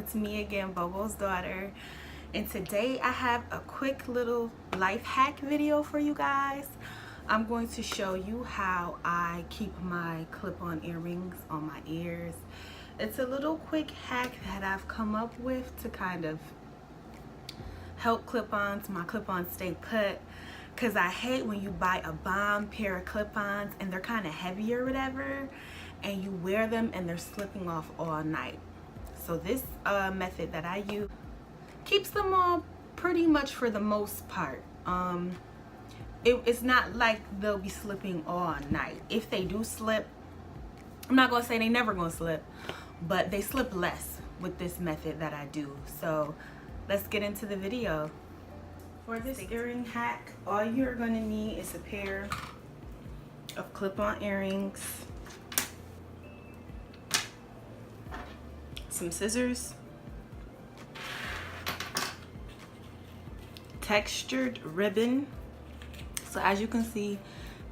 It's me again, Bobo's daughter, and today I have a quick little life hack video for you guys. I'm going to show you how I keep my clip-on earrings on my ears. It's a little quick hack that I've come up with to kind of help my clip-ons stay put, because I hate when you buy a bomb pair of clip-ons and they're kind of heavy or whatever, and you wear them and they're slipping off all night. So this method that I use keeps them on pretty much for the most part. It's not like they'll be slipping all night. If they do slip, I'm not gonna say they never gonna slip, but they slip less with this method that I do. So let's get into the video. For this earring hack, all you're gonna need is a pair of clip-on earrings, some scissors, textured ribbon. So as you can see,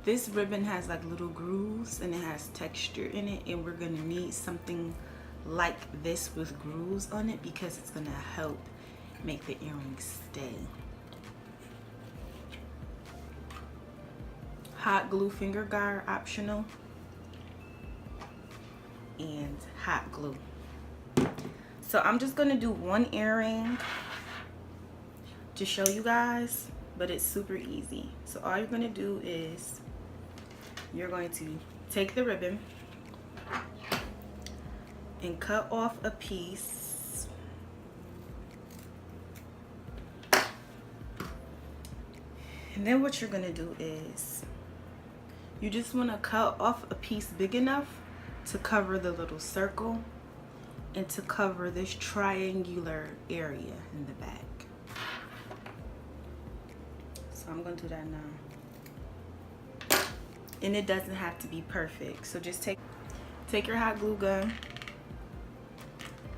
this ribbon has like little grooves and it has texture in it, and we're gonna need something like this with grooves on it because it's gonna help make the earrings stay. Hot glue finger guard optional, and hot glue. So I'm just gonna do one earring to show you guys, but it's super easy. So all you're gonna do is you're going to take the ribbon and cut off a piece. And then what you're gonna do is you just wanna cut off a piece big enough to cover the little circle and to cover this triangular area in the back. So I'm gonna do that now. And it doesn't have to be perfect. So just take your hot glue gun,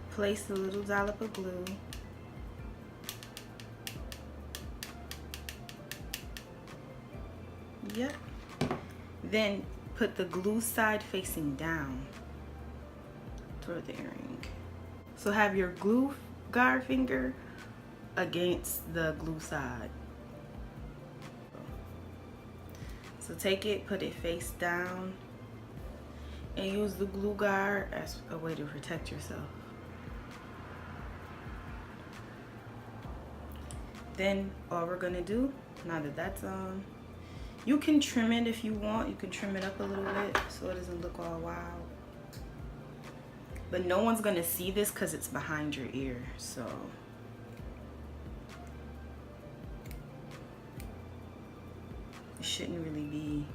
place a little dollop of glue, yep. Then put the glue side facing down toward the earring. So have your glue guard finger against the glue side. So take it, put it face down, and use the glue guard as a way to protect yourself. Then all we're gonna do, now that that's on, you can trim it if you want. You can trim it up a little bit so it doesn't look all wild. But no one's gonna see this because it's behind your ear, so. It shouldn't really be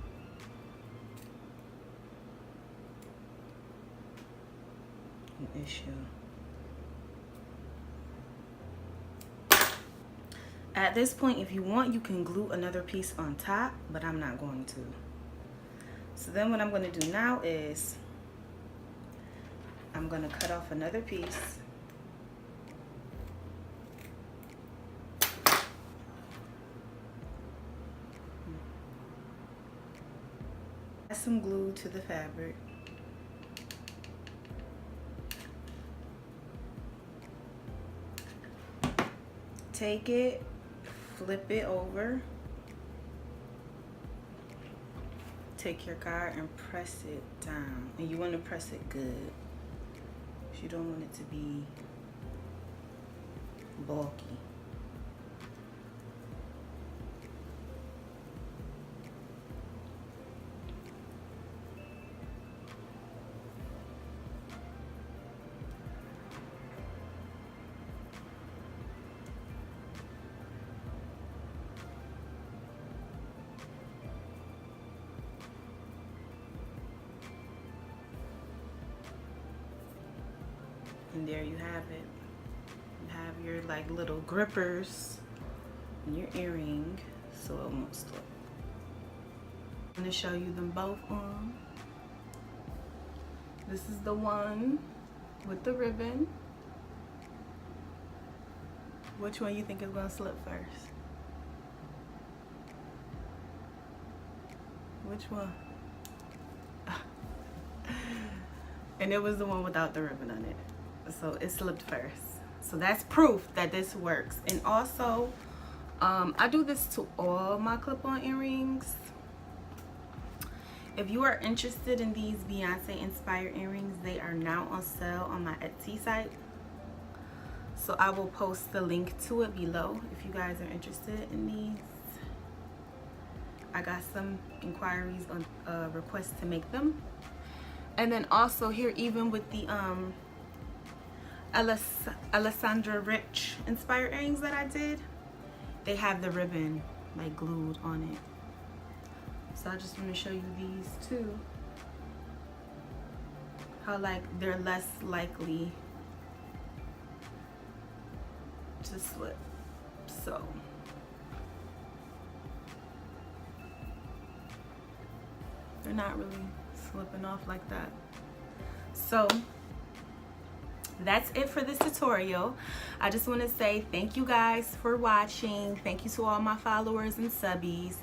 an issue. At this point, if you want, you can glue another piece on top, but I'm not going to. So then what I'm going to do now is I'm going to cut off another piece. Add some glue to the fabric. Take it, flip it over, take your guard and press it down. And you want to press it good. You don't want it to be bulky. And there you have it. You have your like little grippers in your earring so it won't slip. I'm gonna show you them both on. This is the one with the ribbon. Which one you think is gonna slip first? Which one? And it was the one without the ribbon on it. So it slipped first. So that's proof that this works. And also, I do this to all my clip-on earrings. If you are interested in these Beyonce inspired earrings, they are now on sale on my Etsy site. So I will post the link to it below if you guys are interested in these. I got some inquiries on requests to make them. And then also here, even with the Alessandra Rich inspired earrings that I did, they have the ribbon like glued on it. So I just want to show you these too, how like they're less likely to slip. So they're not really slipping off like that. So that's it for this tutorial. I just want to say thank you guys for watching. Thank you to all my followers and subbies.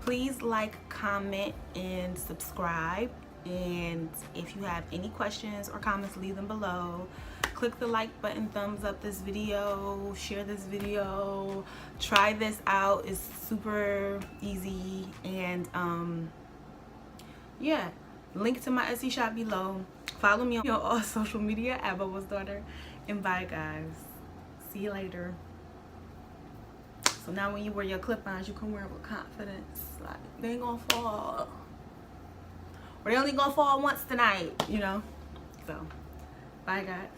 Please like, comment, and subscribe. And if you have any questions or comments, leave them below. Click the like button, thumbs up this video, share this video. Try this out. It's super easy. And yeah, link to my Etsy shop below. Follow me on all social media at Bobo's Daughter. And bye guys. See you later. So now when you wear your clip-ons, you can wear it with confidence. Like, they ain't gonna fall. Or they only gonna fall once tonight, you know? So, bye guys.